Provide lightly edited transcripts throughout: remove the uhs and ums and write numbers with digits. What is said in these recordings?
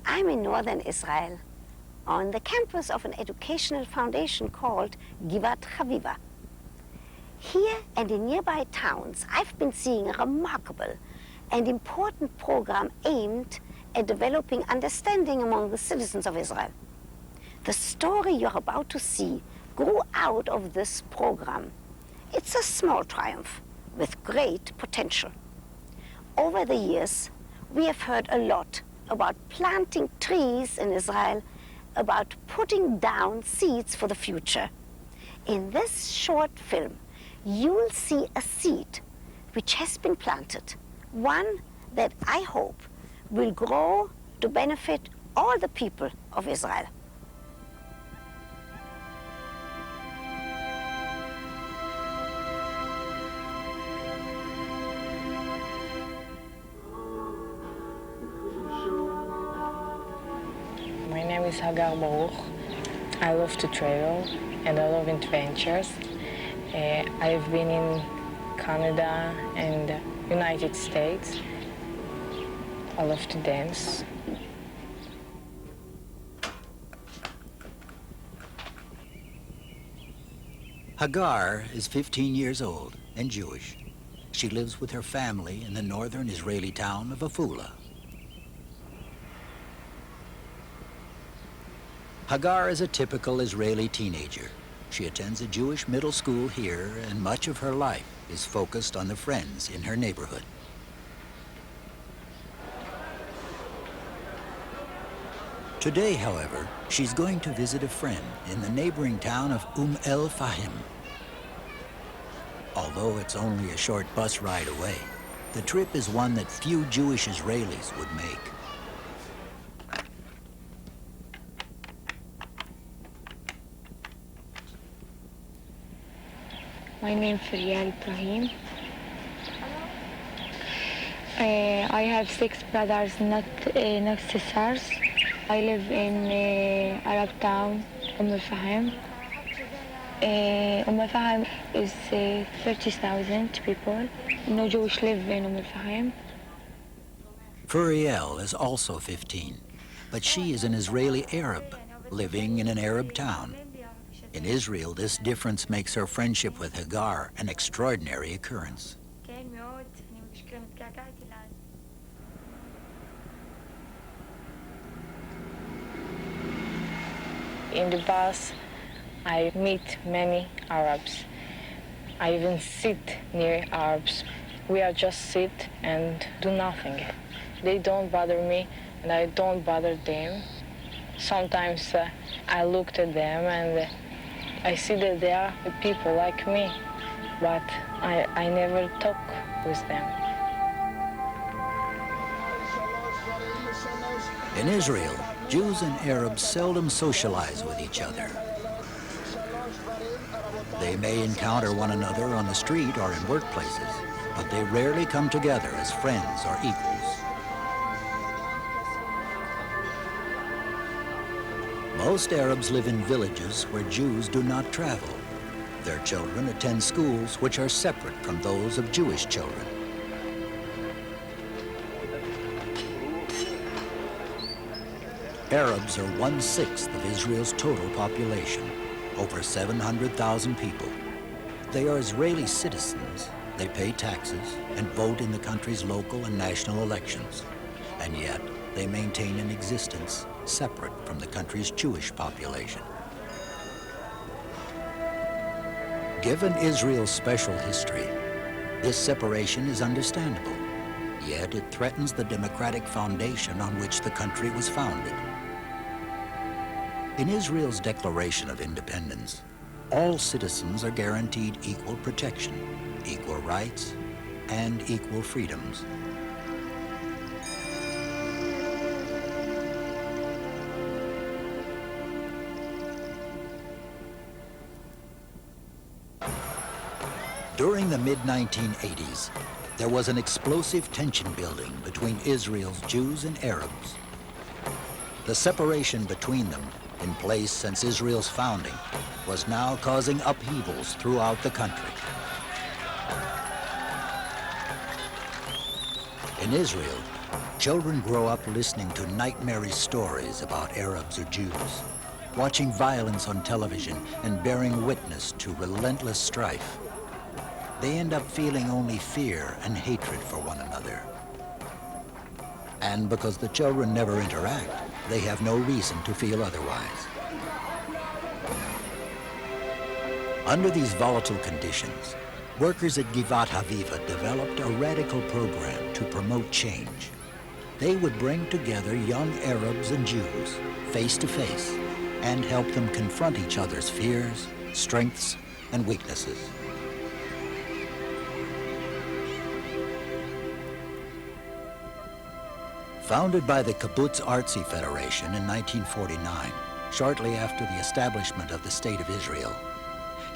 I'm in northern Israel, on the campus of an educational foundation called Givat Haviva. Here and in nearby towns, I've been seeing a remarkable and important program aimed at developing understanding among the citizens of Israel. The story you're about to see grew out of this program. It's a small triumph with great potential. Over the years, we have heard a lot about planting trees in Israel, about putting down seeds for the future. In this short film, you'll see a seed which has been planted, one that I hope will grow to benefit all the people of Israel. My name is Hagar Baruch. I love to travel and I love adventures. I've been in Canada and United States. I love to dance. Hagar is 15 years old and Jewish. She lives with her family in the northern Israeli town of Afula. Hagar is a typical Israeli teenager. She attends a Jewish middle school here, and much of her life is focused on the friends in her neighborhood. Today, however, she's going to visit a friend in the neighboring town of El Fahim. Although it's only a short bus ride away, the trip is one that few Jewish Israelis would make. My name is Ibrahim. I have 6 brothers, not sisters. I live in Arab town, Fahim. Fahim is 30,000 people. No Jewish live in Fahim. Furiel is also 15, but she is an Israeli Arab living in an Arab town. In Israel, this difference makes her friendship with Hagar an extraordinary occurrence. In the bus, I meet many Arabs. I even sit near Arabs. We are just sit and do nothing. They don't bother me and I don't bother them. Sometimes I looked at them and I see that they are people like me, but I never talk with them. In Israel, Jews and Arabs seldom socialize with each other. They may encounter one another on the street or in workplaces, but they rarely come together as friends or equals. Most Arabs live in villages where Jews do not travel. Their children attend schools which are separate from those of Jewish children. Arabs are 1/6 of Israel's total population, over 700,000 people. They are Israeli citizens, they pay taxes, and vote in the country's local and national elections. And yet, they maintain an existence separate from the country's Jewish population. Given Israel's special history, this separation is understandable, yet it threatens the democratic foundation on which the country was founded. In Israel's Declaration of Independence, all citizens are guaranteed equal protection, equal rights, and equal freedoms. During the mid-1980s, there was an explosive tension building between Israel's Jews and Arabs. The separation between them, in place since Israel's founding, was now causing upheavals throughout the country. In Israel, children grow up listening to nightmarish stories about Arabs or Jews, watching violence on television and bearing witness to relentless strife. They end up feeling only fear and hatred for one another. And because the children never interact, they have no reason to feel otherwise. Under these volatile conditions, workers at Givat Haviva developed a radical program to promote change. They would bring together young Arabs and Jews face to face and help them confront each other's fears, strengths, and weaknesses. Founded by the Kibbutz Artsy Federation in 1949, shortly after the establishment of the State of Israel,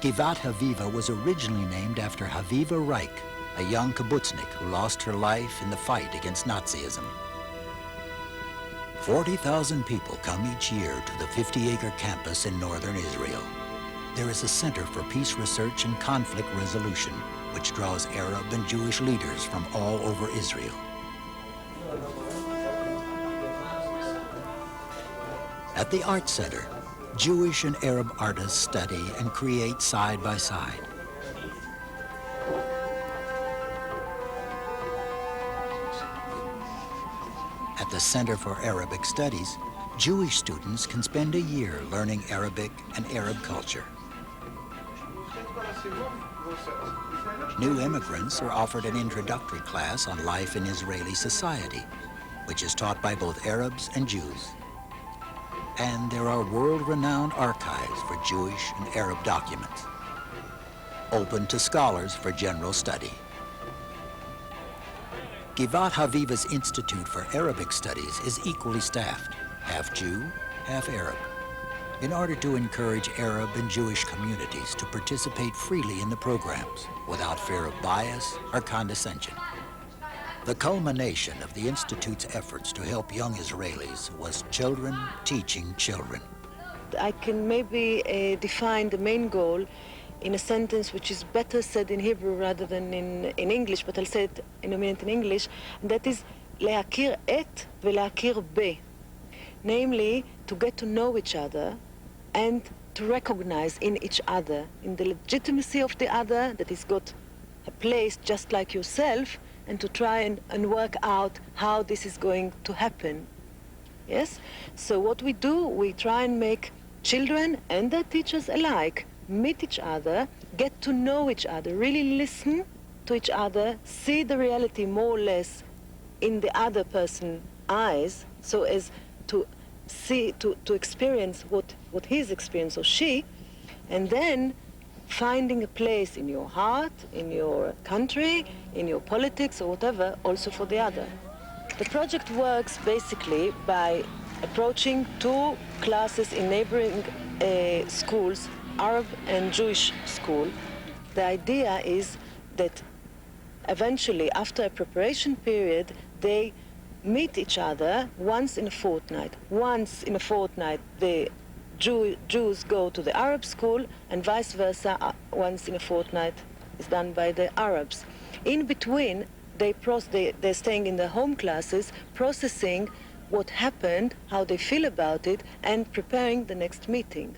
Givat Haviva was originally named after Haviva Reich, a young kibbutznik who lost her life in the fight against Nazism. 40,000 people come each year to the 50-acre campus in northern Israel. There is a Center for Peace Research and Conflict Resolution, which draws Arab and Jewish leaders from all over Israel. At the Art Center, Jewish and Arab artists study and create side by side. At the Center for Arabic Studies, Jewish students can spend a year learning Arabic and Arab culture. New immigrants are offered an introductory class on life in Israeli society, which is taught by both Arabs and Jews. And there are world-renowned archives for Jewish and Arab documents, open to scholars for general study. Givat Haviva's Institute for Arabic Studies is equally staffed, half Jew, half Arab, in order to encourage Arab and Jewish communities to participate freely in the programs without fear of bias or condescension. The culmination of the Institute's efforts to help young Israelis was children teaching children. I can maybe define the main goal in a sentence which is better said in Hebrew rather than in English, but I'll say it in a minute in English, and that is להכיר את ולהכיר ב. Namely, to get to know each other and to recognize in each other, in the legitimacy of the other, that he's got a place just like yourself, and to try and work out how this is going to happen. Yes? So what we do, we try and make children and their teachers alike meet each other, get to know each other, really listen to each other, see the reality more or less in the other person's eyes, so as to see, to experience what he's experienced or she, and then finding a place in your heart, in your country, in your politics or whatever, also for the other. The project works basically by approaching two classes in neighboring schools, Arab and Jewish school. The idea is that eventually, after a preparation period, they meet each other once in a fortnight. Once in a fortnight, the Jews go to the Arab school, and vice versa, once in a fortnight is done by the Arabs. In between, they're staying in their home classes, processing what happened, how they feel about it, and preparing the next meeting.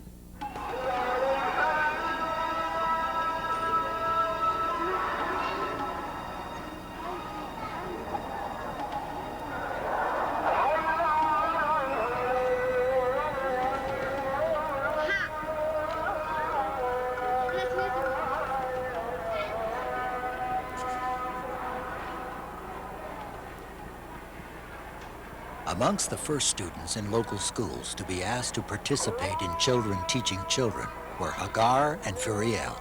Amongst the first students in local schools to be asked to participate in Children Teaching Children were Hagar and Furiel.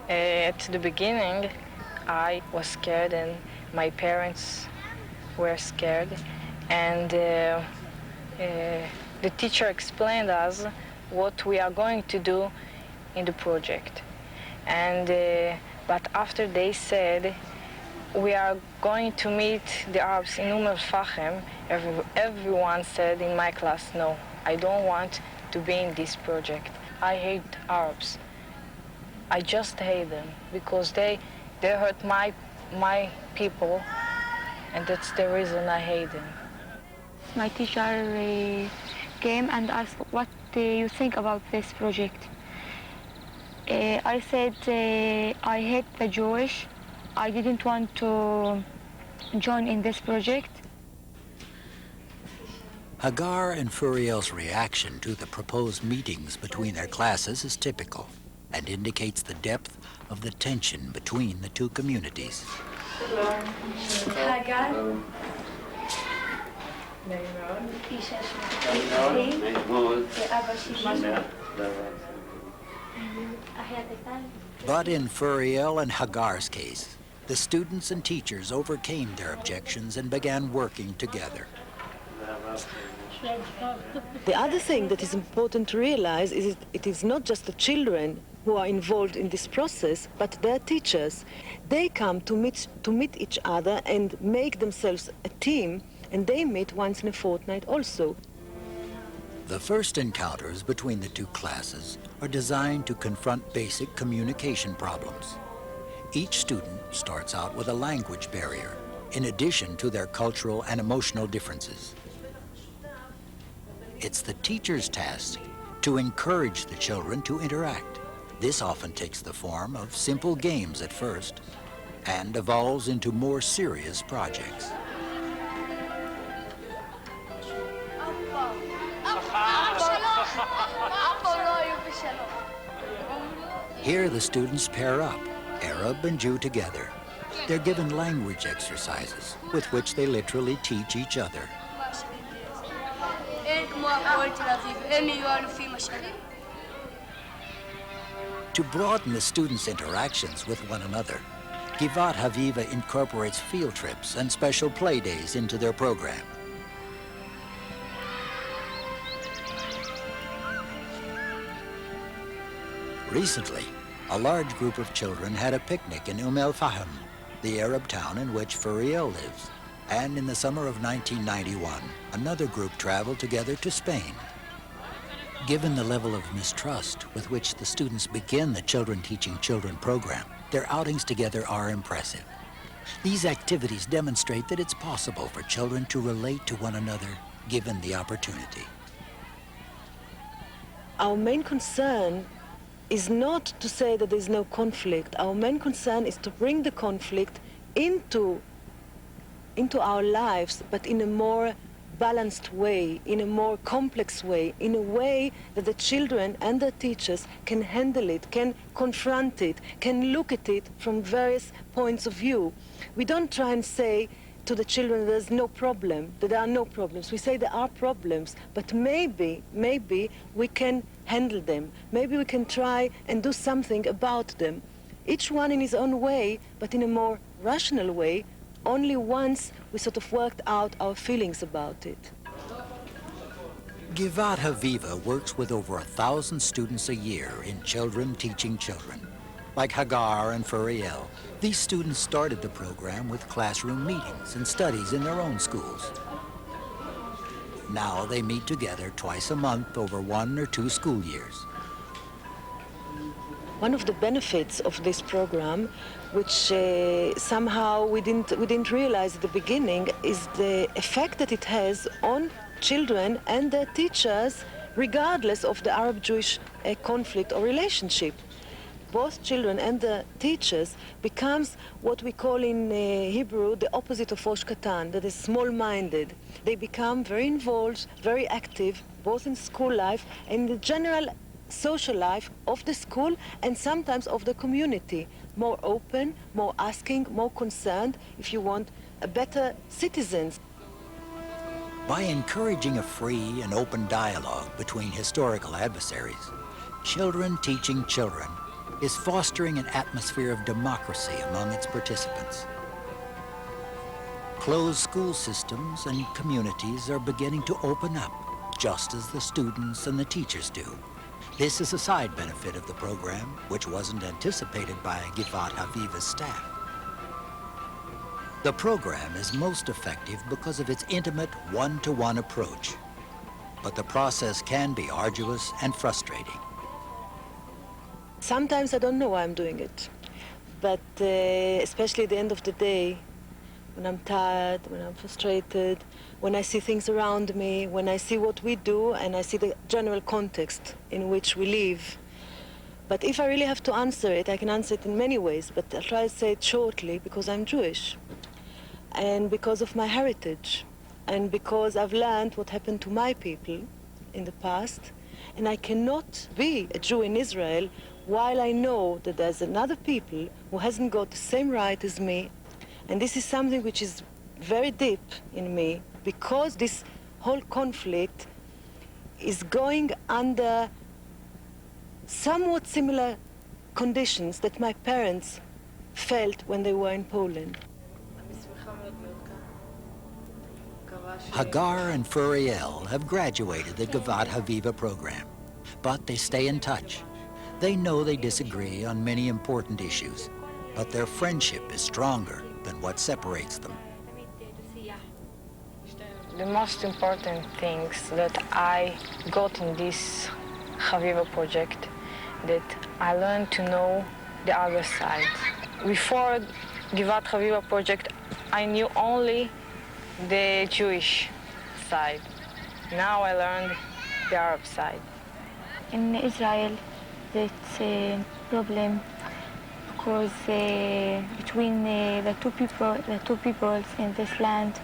At the beginning, I was scared and my parents were scared. And the teacher explained us what we are going to do in the project. And but after they said, we are going to meet the Arabs in Fahem, everyone said in my class, no, I don't want to be in this project. I hate Arabs. I just hate them because they hurt my my people, and that's the reason I hate them. My teacher came and asked, what do you think about this project? I said, I hate the Jewish. I didn't want to join in this project. Hagar and Furiel's reaction to the proposed meetings between their classes is typical and indicates the depth of the tension between the two communities. Hagar. But in Furiel and Hagar's case, the students and teachers overcame their objections and began working together. The other thing that is important to realize is it is not just the children who are involved in this process, but their teachers. They come to meet each other and make themselves a team, and they meet once in a fortnight also. The first encounters between the two classes are designed to confront basic communication problems. Each student starts out with a language barrier, in addition to their cultural and emotional differences. It's the teacher's task to encourage the children to interact. This often takes the form of simple games at first and evolves into more serious projects. Here the students pair up, Arab and Jew together. They're given language exercises with which they literally teach each other. To broaden the students' interactions with one another, Givat Haviva incorporates field trips and special play days into their program. Recently, a large group of children had a picnic in El-Fahim, the Arab town in which Furiel lives. And in the summer of 1991, another group traveled together to Spain. Given the level of mistrust with which the students begin the Children Teaching Children program, their outings together are impressive. These activities demonstrate that it's possible for children to relate to one another given the opportunity. Our main concern is not to say that there's no conflict. Our main concern is to bring the conflict into our lives, but in a more balanced way, in a more complex way, in a way that the children and the teachers can handle it, can confront it, can look at it from various points of view. We don't try and say to the children there's no problem, that there are no problems. We say there are problems, but maybe we can handle them. Maybe we can try and do something about them. Each one in his own way, but in a more rational way, only once we sort of worked out our feelings about it. Givat Haviva works with over 1,000 students a year in Children Teaching Children. Like Hagar and Furiel, these students started the program with classroom meetings and studies in their own schools. Now they meet together twice a month over 1 or 2 school years. One of the benefits of this program, which somehow we didn't realize at the beginning, is the effect that it has on children and their teachers, regardless of the Arab-Jewish conflict or relationship. Both children and the teachers becomes what we call in Hebrew the opposite of Rosh Katan, that is small-minded. They become very involved, very active, both in school life and in the general social life of the school and sometimes of the community. More open, more asking, more concerned, if you want, a better citizens. By encouraging a free and open dialogue between historical adversaries, Children Teaching Children is fostering an atmosphere of democracy among its participants. Closed school systems and communities are beginning to open up, just as the students and the teachers do. This is a side benefit of the program, which wasn't anticipated by Givat Haviva's staff. The program is most effective because of its intimate one-to-one approach, but the process can be arduous and frustrating. Sometimes I don't know why I'm doing it, but especially at the end of the day, when I'm tired, when I'm frustrated, when I see things around me, when I see what we do, and I see the general context in which we live. But if I really have to answer it, I can answer it in many ways, but I'll try to say it shortly because I'm Jewish, and because of my heritage, and because I've learned what happened to my people in the past, and I cannot be a Jew in Israel while I know that there's another people who hasn't got the same right as me. And this is something which is very deep in me, because this whole conflict is going under somewhat similar conditions that my parents felt when they were in Poland. Hagar and Furiel have graduated the Givat Haviva program, but they stay in touch. They know they disagree on many important issues, but their friendship is stronger than what separates them. The most important things that I got in this Haviva project, that I learned to know the other side. Before Givat Haviva project, I knew only the Jewish side. Now I learned the Arab side. In Israel, it's a problem because between the two peoples in this land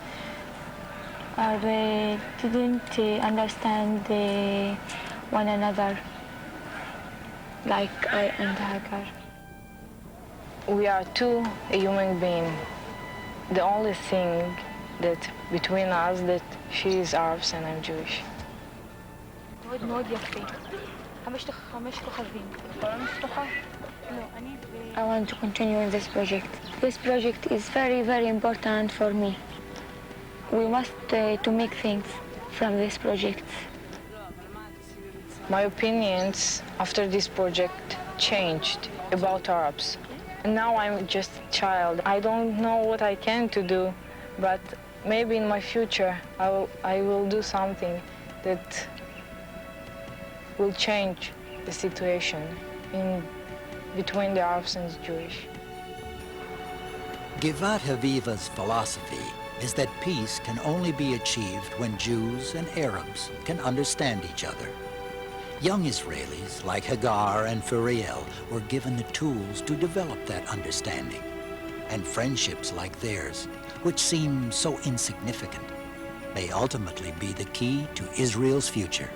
didn't understand one another, like I and Hagar. We are two human beings. The only thing that between us that she is Arab and I'm Jewish. I want to continue in this project. This project is very, very important for me. We must to make things from this project. My opinions after this project changed about Arabs. And now I'm just a child. I don't know what I can to do, but maybe in my future I will do something that will change the situation between the Arabs and the Jewish. Givat Haviva's philosophy is that peace can only be achieved when Jews and Arabs can understand each other. Young Israelis like Hagar and Furiel were given the tools to develop that understanding, and friendships like theirs, which seem so insignificant, may ultimately be the key to Israel's future.